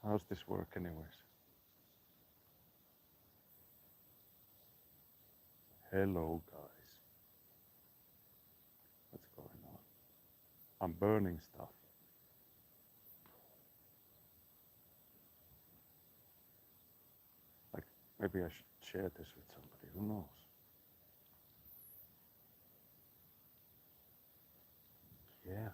How's this work anyways? Hello guys. What's going on? I'm burning stuff. Like maybe I should share this with somebody. Who knows? Yeah.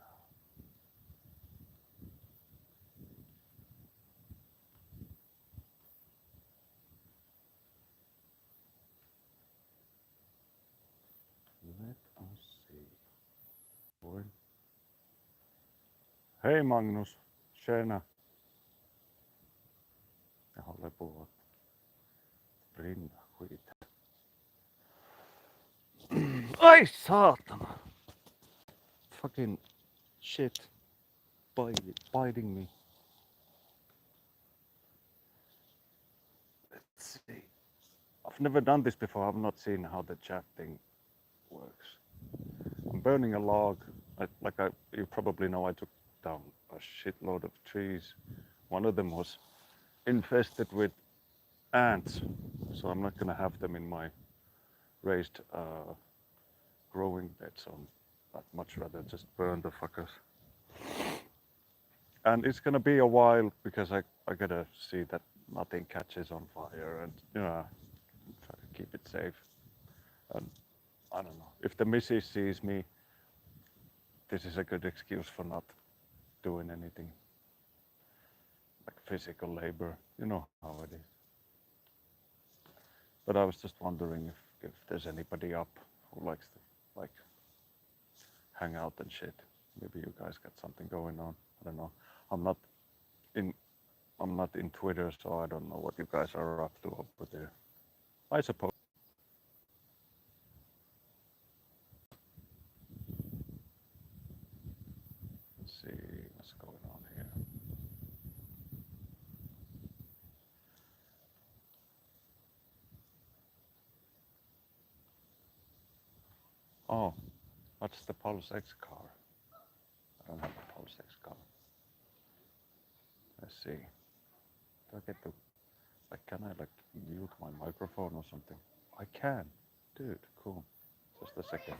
Let us see. Boy. Hei Magnus. Tjena. Jag håller på att brinna skit. Ai saatana! Fucking shit. Biting me. Let's see. I've never done this before. I've not seen how the chat thing works. I'm burning a log. You probably know, I took down a shitload of trees. One of them was infested with ants, so I'm not gonna have them in my raised growing bed. So I'd much rather just burn the fuckers. And it's gonna be a while because I gotta see that nothing catches on fire, and try to keep it safe. And I don't know, if the missus sees me, this is a good excuse for not doing anything like physical labor. You know how it is. But I was just wondering if there's anybody up who likes to like hang out and shit. Maybe you guys got something going on. I don't know. I'm not in Twitter, so I don't know what you guys are up to over there. I suppose. Let's see what's going on here. Oh, what's the Pulse X car? I don't have a Pulse X car. Let's see. Do I get to, like, can I like mute my microphone or something? I can. Dude, cool. Just a second.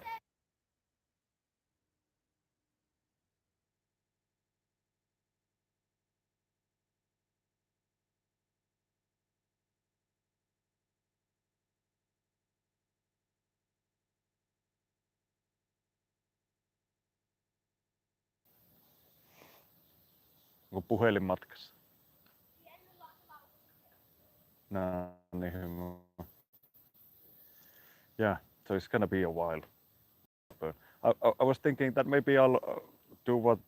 Onko puhelin matkassa? No, niin hyvä. Yeah, so it's gonna be a while. I was thinking that maybe I'll do what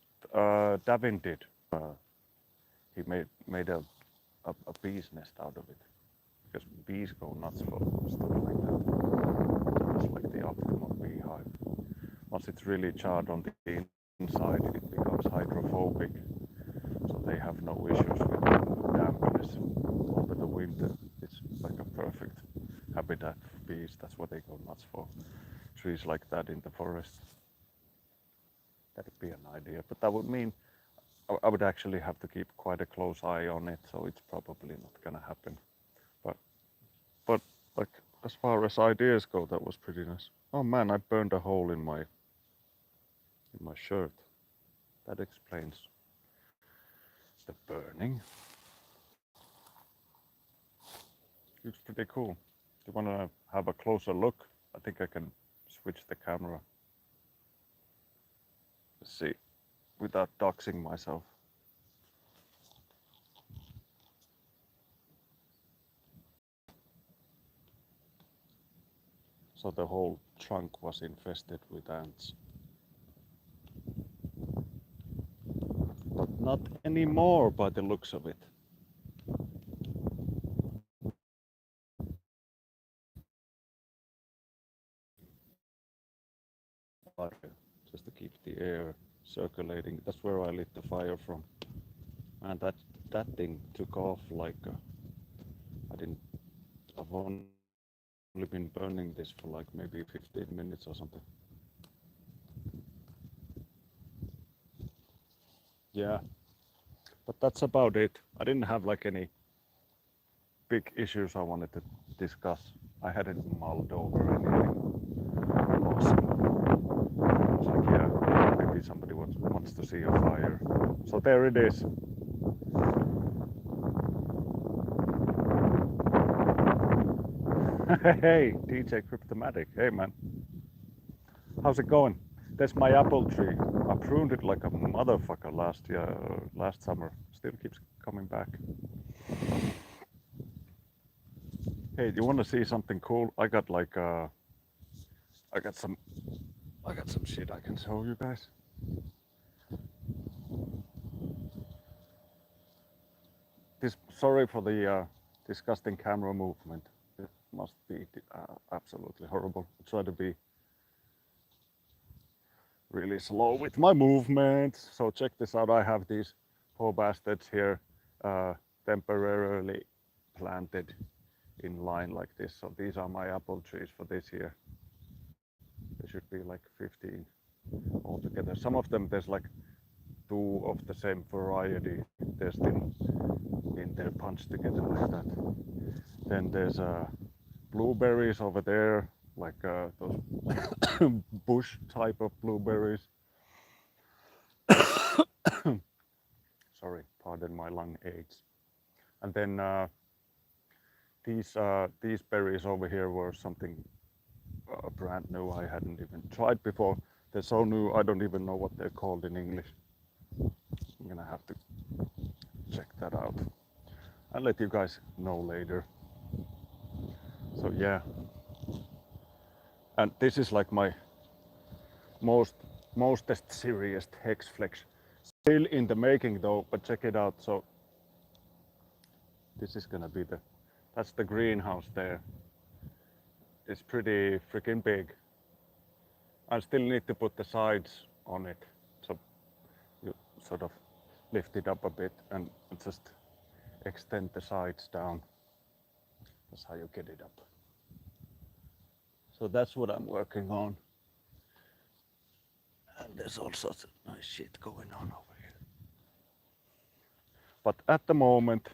Davin did. He made a bee's nest out of it, because bees go nuts for stuff like that. It's like the optimal beehive. Once it's really charred on the inside, it becomes hydrophobic, so they have no issues with dampness over the winter. It's like a perfect habitat for bees. That's what they go nuts for. Trees like that in the forest. That'd be an idea, but that would mean I would actually have to keep quite a close eye on it, so it's probably not gonna happen. But like, as far as ideas go, that was pretty nice. Oh man, I burned a hole in my shirt. That explains the burning. It's pretty cool. Do you want to have a closer look? I think I can switch the camera. Let's see, without doxing myself. So the whole trunk was infested with ants. But not anymore by the looks of it. Just to keep the air circulating. That's where I lit the fire from. And that thing took off like I've only been burning this for like maybe 15 minutes or something. Yeah. But that's about it. I didn't have like any big issues I wanted to discuss. I hadn't mulled over anything awesome. I was like, yeah, maybe somebody wants to see a fire. So there it is. Hey, DJ Cryptomatic. Hey, man. How's it going? There's my apple tree. I pruned it like a motherfucker last summer. Still keeps coming back. Hey, do you want to see something cool? I got like I got some shit I can show you guys. Sorry for the disgusting camera movement. It must be absolutely horrible. I try to be really slow with my movements. So check this out. I have these poor bastards here temporarily planted in line like this. So these are my apple trees for this year. There should be like 15 altogether. Some of them there's like 2 of the same variety. They're still in there punched together like that. Then there's blueberries over there, like those bush type of blueberries. Sorry, pardon my lung aids. And then these berries over here were something brand new I hadn't even tried before. They're so new I don't even know what they're called in English. I'm gonna have to check that out. I'll let you guys know later. So yeah, and this is like my mostest serious hex flex. Still in the making though, but check it out. So this is gonna be that's the greenhouse there. It's pretty freaking big. I still need to put the sides on it, so you sort of lift it up a bit and just extend the sides down. That's how you get it up. So that's what I'm working on. And there's all sorts of nice shit going on over here. But at the moment,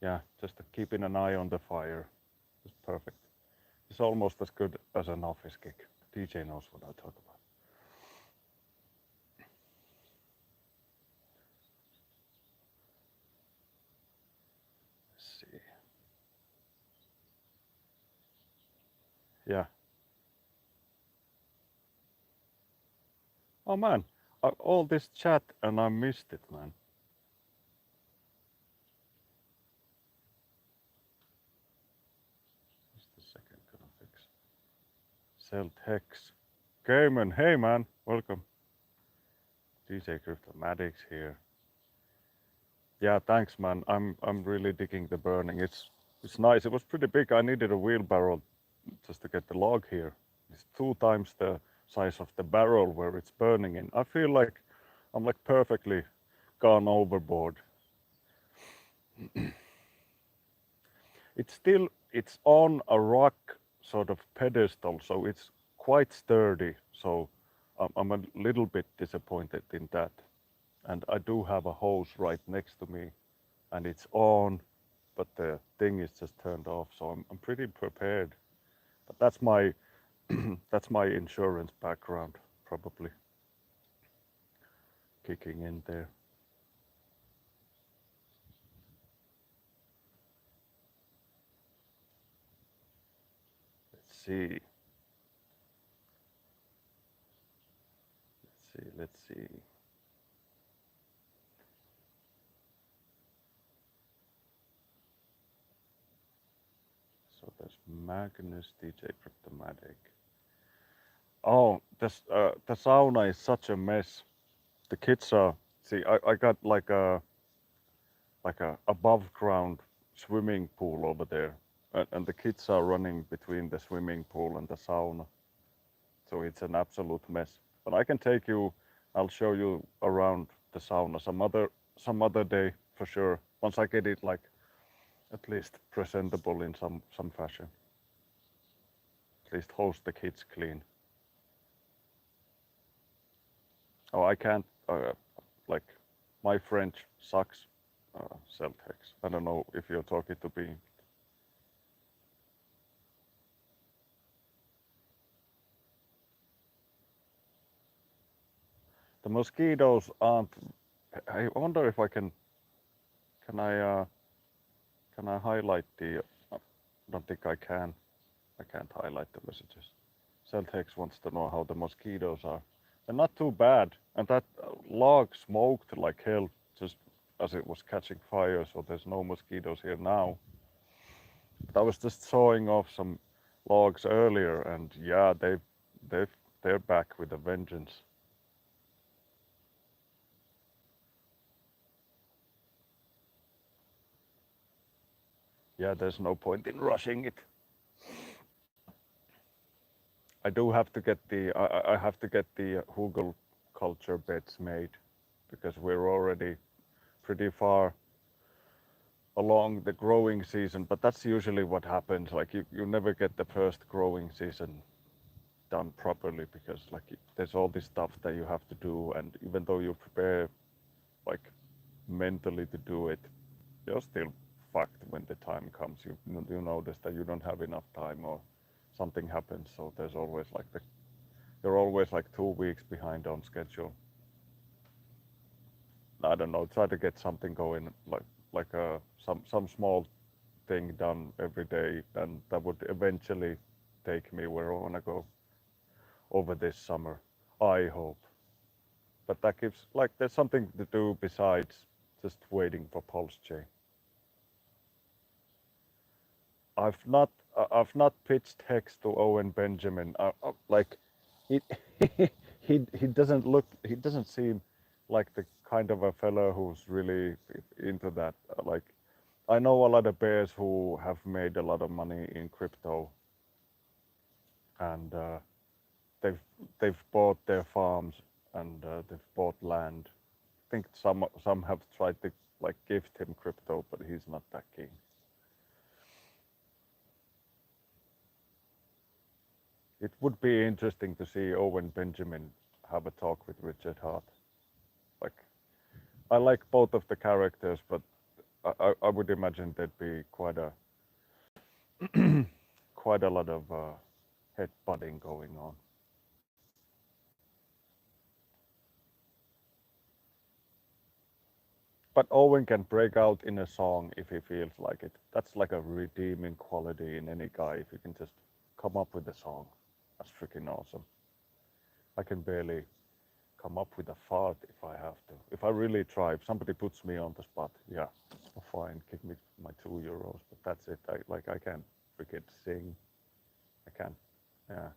yeah, just keeping an eye on the fire. It's perfect. It's almost as good as an office gig. DJ knows what I talk about. Let's see. Yeah. Oh man, all this chat and I missed it, man. Just a second, gonna fix. Celt Hex. Cayman, hey man, welcome. DJ Cryptomatics here. Yeah, thanks man. I'm really digging the burning. It's nice. It was pretty big. I needed a wheelbarrow just to get the log here. It's 2 times the size of the barrel where it's burning in. I feel like I'm like perfectly gone overboard. It's on a rock sort of pedestal, so it's quite sturdy. So I'm a little bit disappointed in that. And I do have a hose right next to me, and it's on, but the thing is just turned off. So I'm pretty prepared. But that's my that's my insurance background probably kicking in there. Let's see. Let's see. So there's Magnus, DJ Cryptomatic. Oh, the sauna is such a mess. The kids are see. I got like a above ground swimming pool over there, and the kids are running between the swimming pool and the sauna. So it's an absolute mess. But I can take you. I'll show you around the sauna some other day for sure. Once I get it like at least presentable in some fashion. At least host the kids clean. Oh, I can't like My French sucks. Celtex. I don't know if you're talking to me. The mosquitoes aren't. I wonder if I can. Can I? Can I highlight the? I don't think I can. I can't highlight the messages. Celtex wants to know how the mosquitoes are. They're not too bad, and that log smoked like hell just as it was catching fire. So there's no mosquitoes here now. But I was just sawing off some logs earlier, and yeah, they they're back with a vengeance. Yeah, there's no point in rushing it. I do have to get the I have to get the Hugel culture beds made because we're already pretty far along the growing season, but that's usually what happens. Like you never get the first growing season done properly because like there's all this stuff that you have to do, and even though you prepare like mentally to do it, you're still fucked when the time comes. You notice that you don't have enough time or something happens, so there's always like you're always like 2 weeks behind on schedule. I don't know. Try to get something going like some small thing done every day, and that would eventually take me where I want to go over this summer. I hope. But that gives like there's something to do besides just waiting for Pulse J. I've not pitched Hex to Owen Benjamin. Like he he doesn't look he doesn't seem like the kind of a fellow who's really into that. Like I know a lot of bears who have made a lot of money in crypto, and they've they've bought their farms, and they've bought land. I think some have tried to like gift him crypto, but he's not that keen. It would be interesting to see Owen Benjamin have a talk with Richard Hart. Like I like both of the characters, but I would imagine there'd be quite a quite a lot of headbutting going on. But Owen can break out in a song if he feels like it. That's like a redeeming quality in any guy. If you can just come up with a song, that's freaking awesome. I can barely come up with a fart if I have to. If I really try, if somebody puts me on the spot, yeah, fine, give me my €2, but that's it. I can't freaking sing. I can't. Yeah.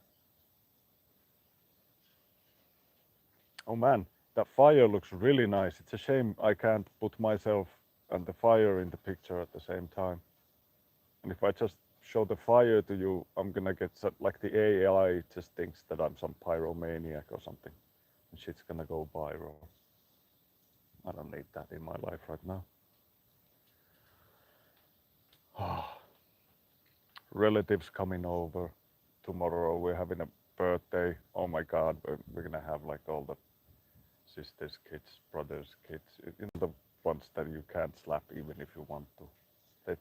Oh man, that fire looks really nice. It's a shame I can't put myself and the fire in the picture at the same time. And if I just show the fire to you, I'm gonna get like the AI just thinks that I'm some pyromaniac or something, and shit's gonna go viral. I don't need that in my life right now. Relatives coming over tomorrow. We're having a birthday. Oh my god, we're gonna have like all the sisters' kids, brothers' kids, the ones that you can't slap even if you want to. They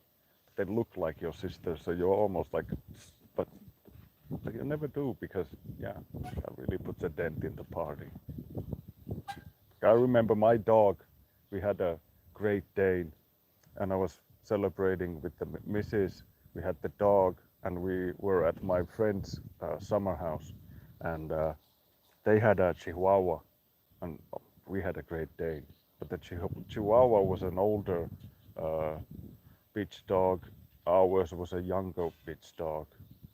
they look like your sister, so you're almost like, but you never do because yeah, that really puts a dent in the party. I remember my dog. We had a Great Dane, and I was celebrating with the missus. We had the dog, and we were at my friend's summer house, and they had a Chihuahua, and we had a Great Dane. But the Chihuahua was an older uh, bitch dog. Ours was a younger bitch dog.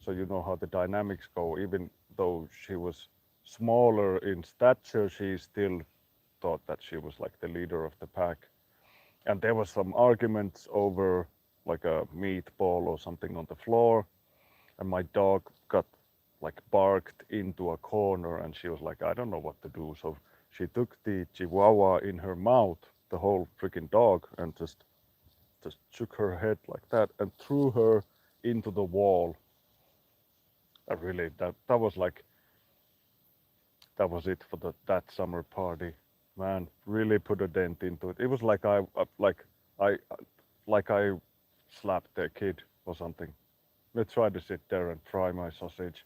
So you know how the dynamics go. Even though she was smaller in stature, she still thought that she was like the leader of the pack. And there was some arguments over like a meatball or something on the floor, and my dog got like barked into a corner, and she was like, I don't know what to do. So she took the Chihuahua in her mouth, the whole freaking dog, and just shook her head like that and threw her into the wall. Really, that was like that was it for that summer party. Man, really put a dent into it. It was like I like I slapped their kid or something. They tried to sit there and fry my sausage.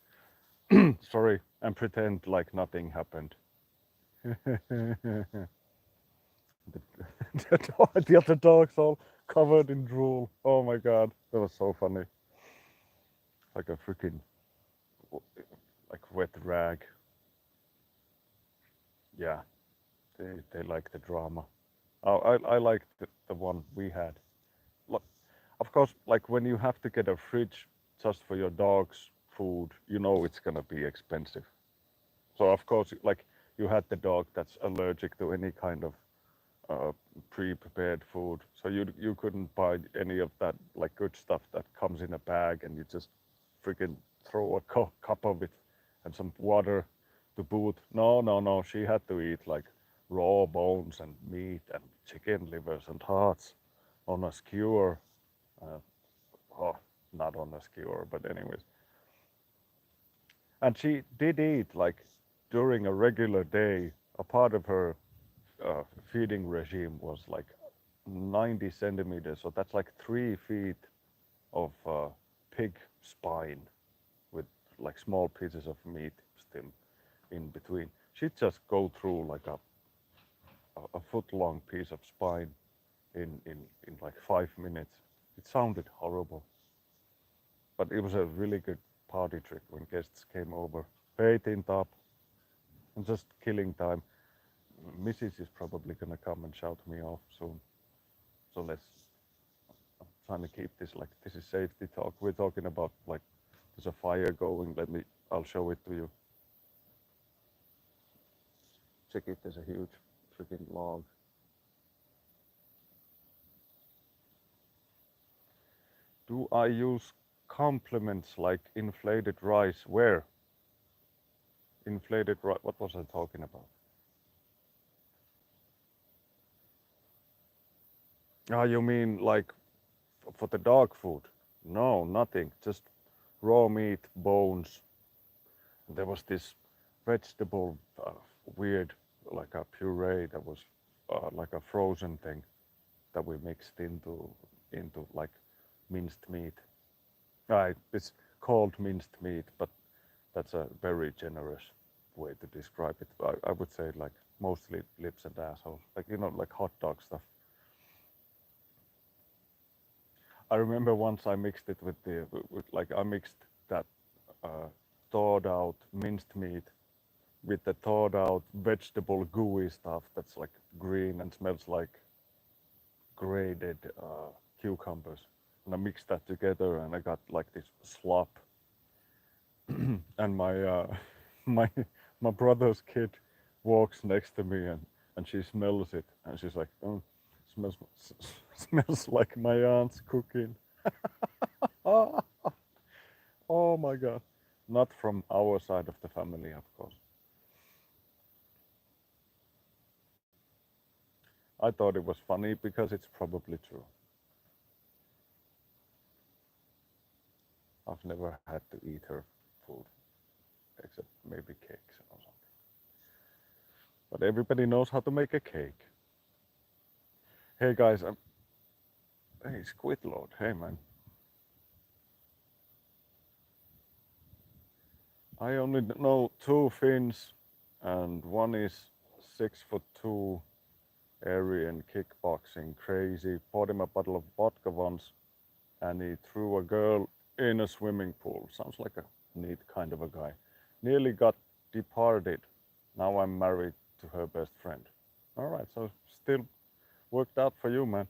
Sorry, and pretend like nothing happened. the, the other dogs all covered in drool. Oh my god, that was so funny. Like a freaking like wet rag. Yeah, they like the drama. I like the one we had. Look, of course, like when you have to get a fridge just for your dog's food, you know it's gonna be expensive. So of course, like you had the dog that's allergic to any kind of uh, pre-prepared food, so you couldn't buy any of that like good stuff that comes in a bag, and you just freaking throw a cup of it and some water to boot. No, no, no. She had to eat like raw bones and meat and chicken livers and hearts on a skewer. Uh, oh, not on a skewer, but anyways. And she did eat like during a regular day. A part of her uh, feeding regime was like 90 centimeters, so that's like 3 feet of pig spine with like small pieces of meat still in between. She'd just go through like a foot long piece of spine in like 5 minutes. It sounded horrible, but it was a really good party trick when guests came over. Baiting up and just killing time. Mrs. is probably gonna come and shout me off soon. So I'm trying to keep this like this is safety talk. We're talking about like there's a fire going. I'll show it to you. Check it. There's a huge freaking log. Do I use compliments like inflated rice? Where? Inflated rice? What was I talking about? Ah, you mean like for the dog food? No, nothing. Just raw meat, bones. There was this vegetable, weird, like a puree that was like a frozen thing that we mixed into like minced meat. It's called minced meat, but that's a very generous way to describe it. I would say like mostly lips and assholes, like like hot dog stuff. I remember once I mixed it with like I mixed that uh, thawed out minced meat with the thawed out vegetable gooey stuff that's like green and smells like grated cucumbers. And I mixed that together and I got like this slop. And my my brother's kid walks next to me and she smells it and she's like, oh, smells smells like my aunt's cooking. Oh, oh my god. Not from our side of the family, of course. I thought it was funny because it's probably true. I've never had to eat her food except maybe cakes or something. But everybody knows how to make a cake. Hey guys, hey Squid Lord, hey man. I only know two Finns, and one is 6'2", Aryan kickboxing crazy. Bought him a bottle of vodka once, and he threw a girl in a swimming pool. Sounds like a neat kind of a guy. Nearly got departed. Now I'm married to her best friend. All right, so still worked out for you, man.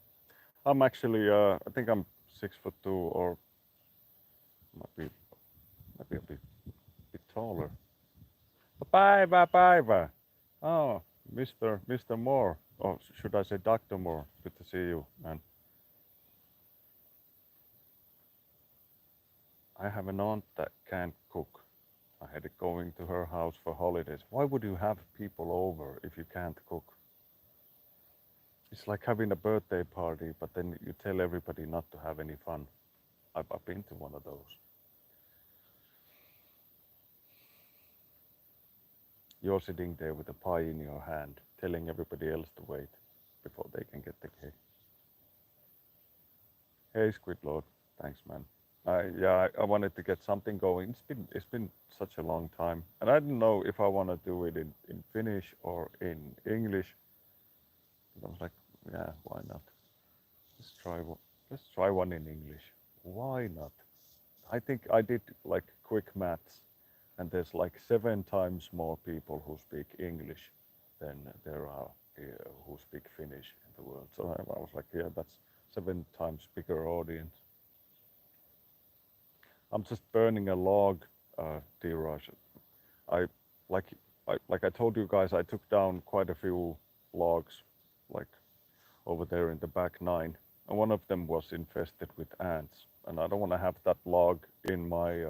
I'm actually, I think I'm 6'2", or might be a bit taller. Bye. Oh, Mr. Moore. Or should I say Dr. Moore? Good to see you, man. I have an aunt that can't cook. I had it going to her house for holidays. Why would you have people over if you can't cook? It's like having a birthday party, but then you tell everybody not to have any fun. I've been to one of those. You're sitting there with a pie in your hand, telling everybody else to wait before they can get the cake. Hey, Squid Lord. Thanks, man. I wanted to get something going. It's been such a long time, and I didn't know if I want to do it in Finnish or in English. But I was like, yeah, why not? Let's try one. Let's try one in English. Why not? I think I did like quick maths, and there's like 7 times more people who speak English than there are who speak Finnish in the world. So I was like, yeah, that's 7 times bigger audience. I'm just burning a log, Diraj. I like like I told you guys, I took down quite a few logs, like over there in the back 9, and one of them was infested with ants. And I don't want to have that log in my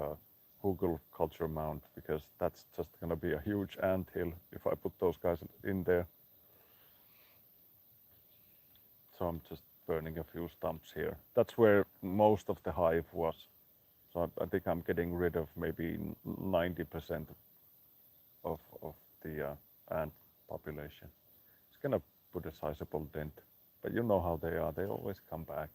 Google culture mound because that's just gonna be a huge ant hill if I put those guys in there. So I'm just burning a few stumps here. That's where most of the hive was. So I think I'm getting rid of maybe 90% of the ant population. It's gonna put a sizable dent, but you know how they are. They always come back.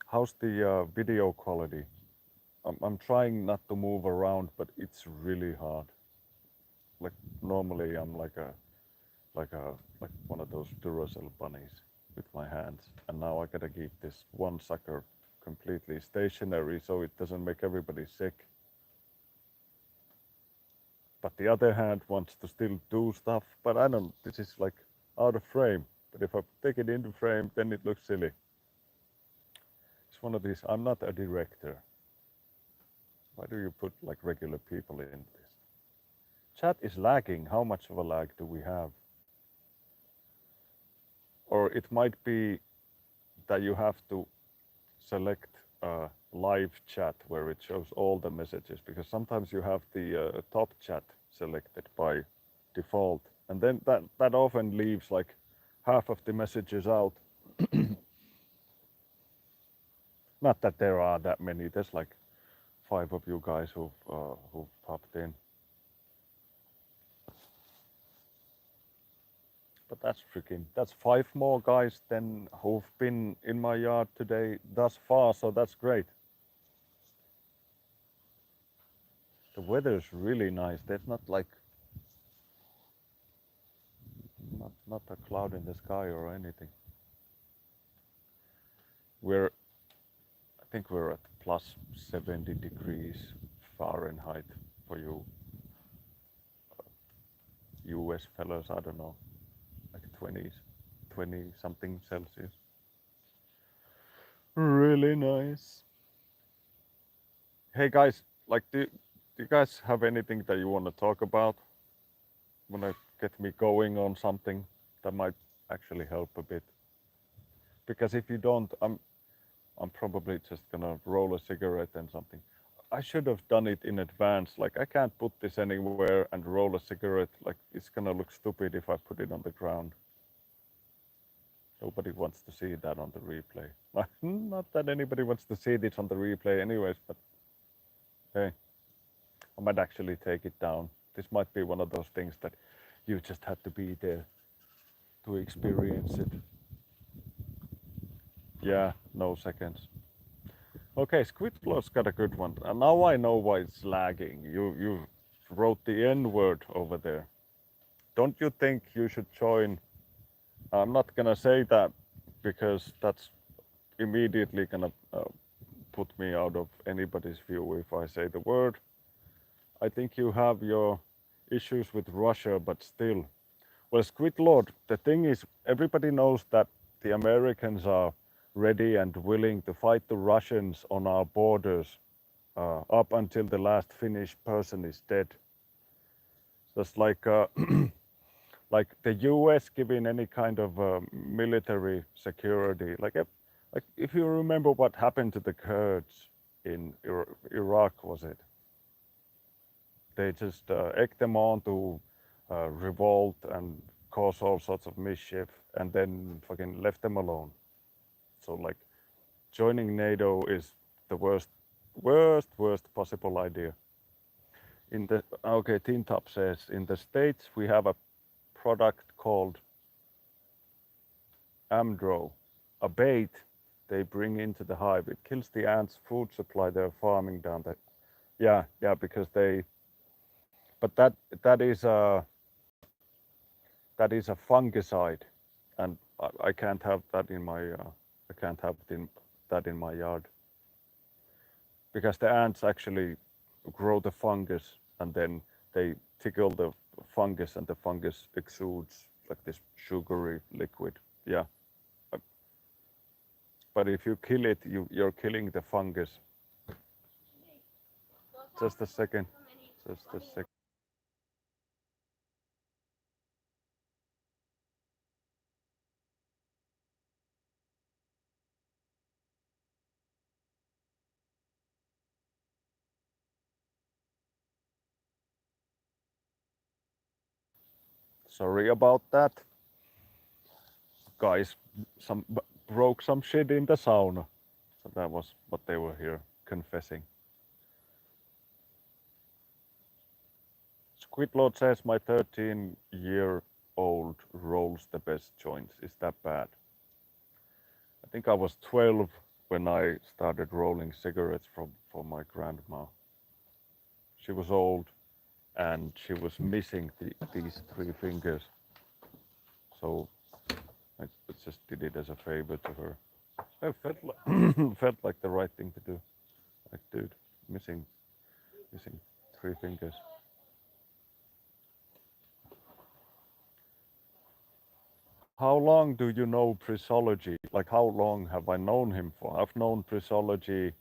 How's the video quality? I'm trying not to move around, but it's really hard. Like normally I'm like one of those Duracell bunnies with my hands, and now I gotta keep this one sucker completely stationary so it doesn't make everybody sick. But the other hand wants to still do stuff, but I don't, this is like out of frame. But if I take it into frame, then it looks silly. It's one of these, I'm not a director. Why do you put like regular people in this? Chat is lagging. How much of a lag do we have? Or it might be that you have to select live chat where it shows all the messages, because sometimes you have the top chat selected by default, and then that often leaves like half of the messages out. Not that there are that many. There's like 5 of you guys who've popped in. But that's 5 more guys than who've been in my yard today thus far, so that's great. The weather is really nice. There's not like not a cloud in the sky or anything. I think we're at plus 70 degrees Fahrenheit for you US fellows. I don't know, like 20 something Celsius. Really nice. Hey guys, like do you guys have anything that you want to talk about? Want to get me going on something that might actually help a bit? Because if you don't, I'm probably just gonna roll a cigarette and something. I should have done it in advance. Like I can't put this anywhere and roll a cigarette. Like it's gonna look stupid if I put it on the ground. Nobody wants to see that on the replay. Not that anybody wants to see this on the replay anyways, but hey, I might actually take it down. This might be one of those things that you just had to be there to experience it. Yeah, no seconds. Okay, Squid Lord's got a good one. And now I know why it's lagging. You wrote the N word over there. Don't you think you should join? I'm not gonna say that because that's immediately gonna put me out of anybody's view if I say the word. I think you have your issues with Russia, but still. Well, Squid Lord, the thing is, everybody knows that the Americans are ready and willing to fight the Russians on our borders up until the last Finnish person is dead. Just like like the U.S. giving any kind of military security. Like if you remember what happened to the Kurds in Iraq, was it? They just egged them on to revolt and cause all sorts of mischief, and then fucking left them alone. So like joining NATO is the worst worst possible idea. In the okay, Tin Top says in the States we have a product called Amdro, a bait they bring into the hive. It kills the ants' food supply they're farming down there. Yeah, because they. But that is a fungicide, and I can't have that in my I can't have that in my yard because the ants actually grow the fungus and then they tickle the fungus and the fungus exudes like this sugary liquid. Yeah, uh, but if you kill it, you're killing the fungus. Just a second. Just a second. Sorry about that, guys. Some broke some shit in the sauna. So that was what they were here confessing. Squid Lord says my 13-year-old rolls the best joints. Is that bad? I think I was 12 when I started rolling cigarettes for my grandma. She was old and she was missing these three fingers. So I just did it as a favor to her. I felt like, felt like the right thing to do. Like, dude, missing three fingers. How long do you know Prisology? Like, how long have I known him for? I've known Prisology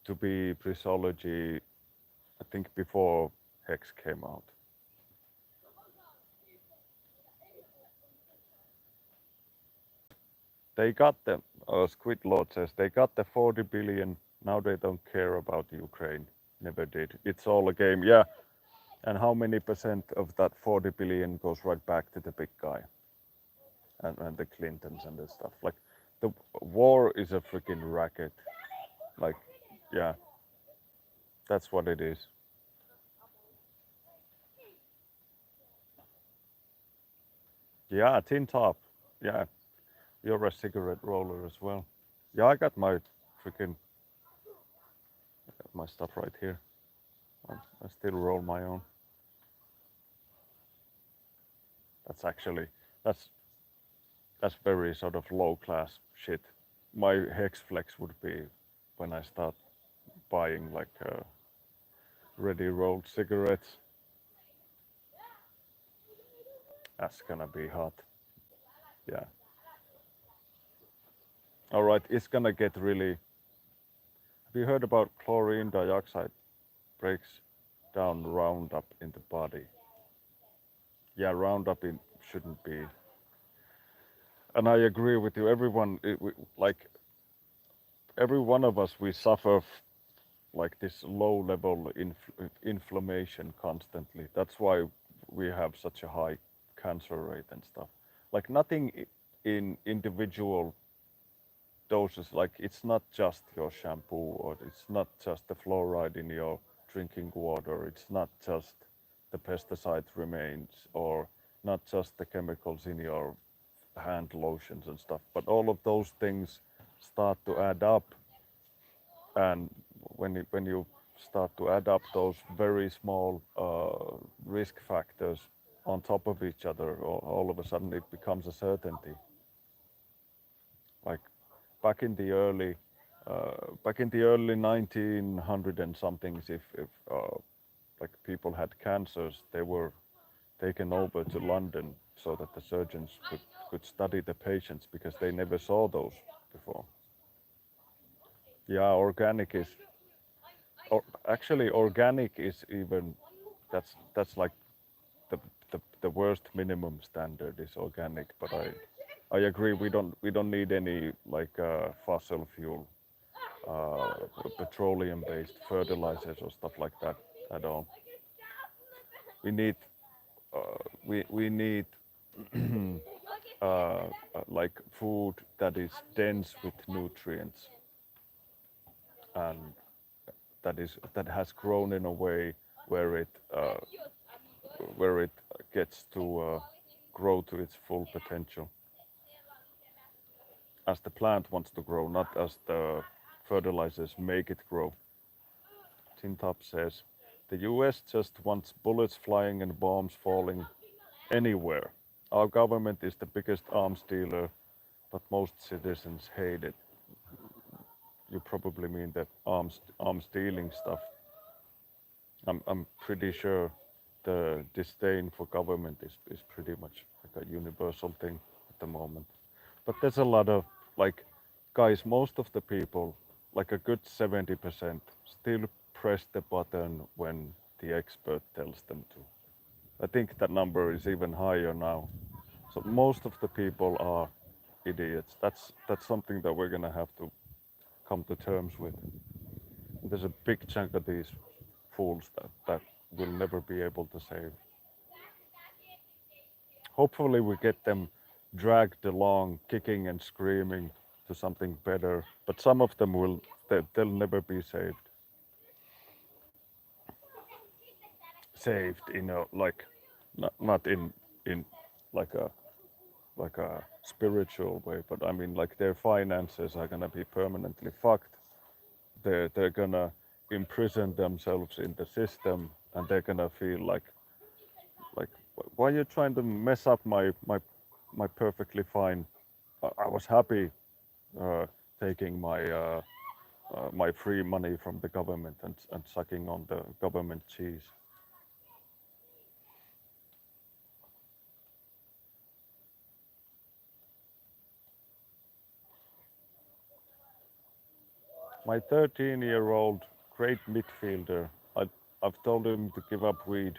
to be Prisology, I think, before Hex came out. They got the, Squid Lord says, they got the 40 billion. Now they don't care about Ukraine. Never did. It's all a game. Yeah. And how many percent of that 40 billion goes right back to the big guy and the Clintons and the stuff? Like, the war is a freaking racket. Like, yeah, that's what it is. Yeah, Tin Top. Yeah, you're a cigarette roller as well. Yeah, I got my freaking my stuff right here. I still roll my own. That's actually that's that's very sort of low class shit. My hex flex would be when I start buying like ready rolled cigarettes. That's gonna be hot. Yeah. All right, it's gonna get really. Have you heard about chlorine dioxide breaks down Roundup in the body? Yeah, Roundup in, shouldn't be. And I agree with you. Everyone, like every one of us, we suffer like this low level inflammation constantly. That's why we have such a high cancer rate and stuff. Like nothing in individual doses, like it's not just your shampoo or it's not just the fluoride in your drinking water, it's not just the pesticide remains or not just the chemicals in your hand lotions and stuff, but all of those things start to add up. And when you start to add up those very small risk factors on top of each other, all of a sudden it becomes a certainty. Like back in the early back in the early 1900 and somethings, if like people had cancers, they were taken over to London so that the surgeons could study the patients because they never saw those before. Yeah, organic is, or actually organic is even, that's like the, the worst minimum standard is organic. But I agree, we don't need any like fossil fuel, petroleum based fertilizers or stuff like that at all. We need we need like food that is dense with nutrients. and that has grown in a way where it uh, where it gets to grow to its full potential as the plant wants to grow, not as the fertilizers make it grow. Tin Top says the US just wants bullets flying and bombs falling anywhere. Our government is the biggest arms dealer, but most citizens hate it. You probably mean the arms dealing stuff. I'm pretty sure the disdain for government is pretty much like a universal thing at the moment. But there's a lot of like guys, most of the people, like a good 70%, still press the button when the expert tells them to. I think that number is even higher now. So most of the people are idiots. That's something that we're gonna have to come to terms with. There's a big chunk of these fools that will never be able to save. Hopefully we get them dragged along, kicking and screaming to something better. But some of them they'll never be saved. Saved, like not in like a spiritual way, but I mean like their finances are gonna be permanently fucked. They're gonna imprison themselves in the system, and they're gonna feel like why are you trying to mess up my perfectly fine. I was happy uh, taking my free money from the government and sucking on the government cheese. My 13-year-old great midfielder, I've told him to give up weed.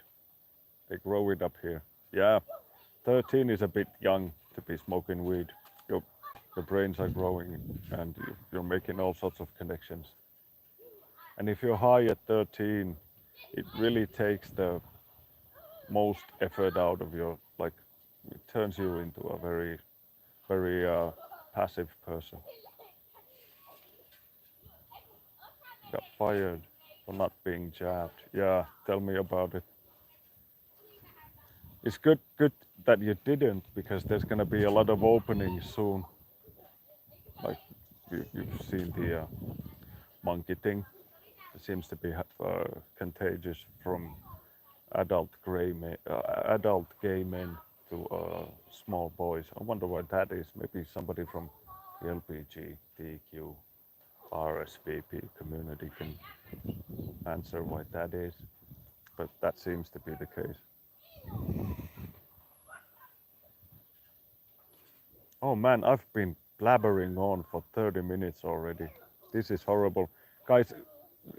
They grow it up here. Yeah, 13 is a bit young to be smoking weed. Your, your brains are growing and you're making all sorts of connections. And if you're high at 13, it really takes the most effort out of your, like, it turns you into a very passive person. Got fired for not being jabbed. Yeah, tell me about it. It's good that you didn't, because there's gonna be a lot of openings soon. Like you've seen the monkey thing. It seems to be contagious from adult gay men to small boys. I wonder why that is. Maybe somebody from the LGBTQ RSVP community can answer why that is. But that seems to be the case. Oh man, I've been blabbering on for 30 minutes already. This is horrible. Guys,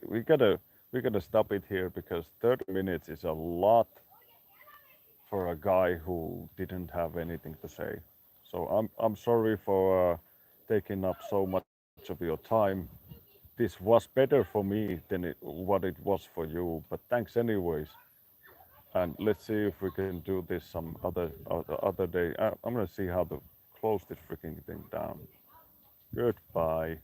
we gotta we gotta stop it here, because 30 minutes is a lot for a guy who didn't have anything to say. So I'm sorry for taking up so much of your time. This was better for me than what it was for you, but thanks anyways. And let's see if we can do this some other day. I'm gonna see how to close this freaking thing down. Goodbye.